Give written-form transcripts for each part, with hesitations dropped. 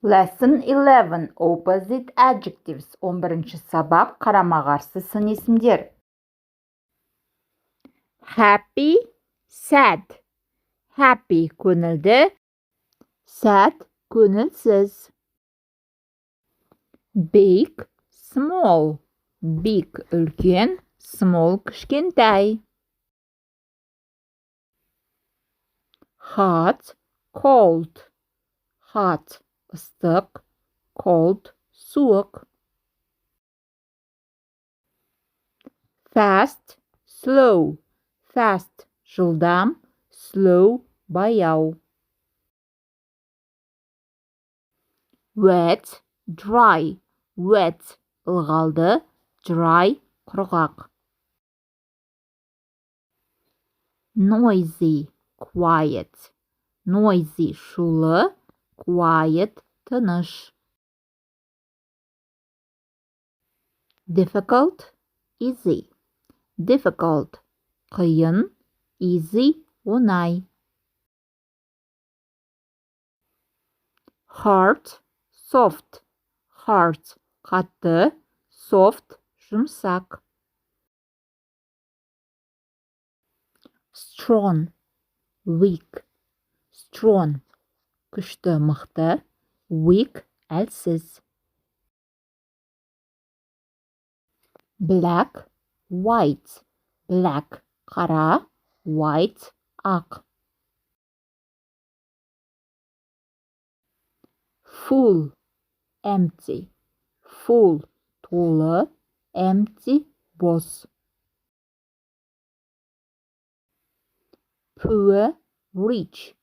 Lesson 11. Opposite adjectives. 11-ші сабақ қарама-қарсы сын есімдер. Happy, sad. Happy – көңілді, sad – көңілсіз. Big, small. Big – үлкен, small – кішкентай. Hot, cold. Hot – ыстық, cold – суық. Fast, slow. Fast – жылдам, slow – баяу. Wet, dry. Wet – ылғалды, dry – құрғақ. Noisy, quiet. Noisy – шулы, quiet – тыныш. Difficult, easy. Difficult – қиын, easy – оңай. Hard, soft. Hard – қатты, soft – жұмсақ. Strong, weak. Strong – күшті, мықты, weak – әлсіз. Black, white. Black – қара, white – ақ. Full, empty. Full – толы, empty – бос. Poor, rich.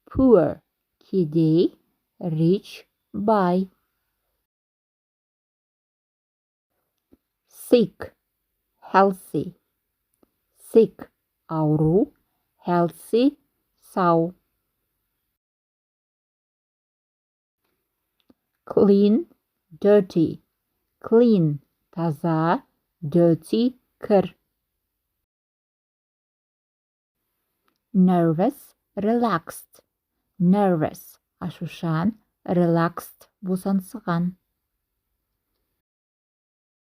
Poor – кедей, rich – бай. Sick, healthy. Sick – ауру, healthy – сау. Clean, dirty. Clean – таза, dirty – кір. Nervous, relaxed. Nervous – ашушан, relaxed – босаңсыған.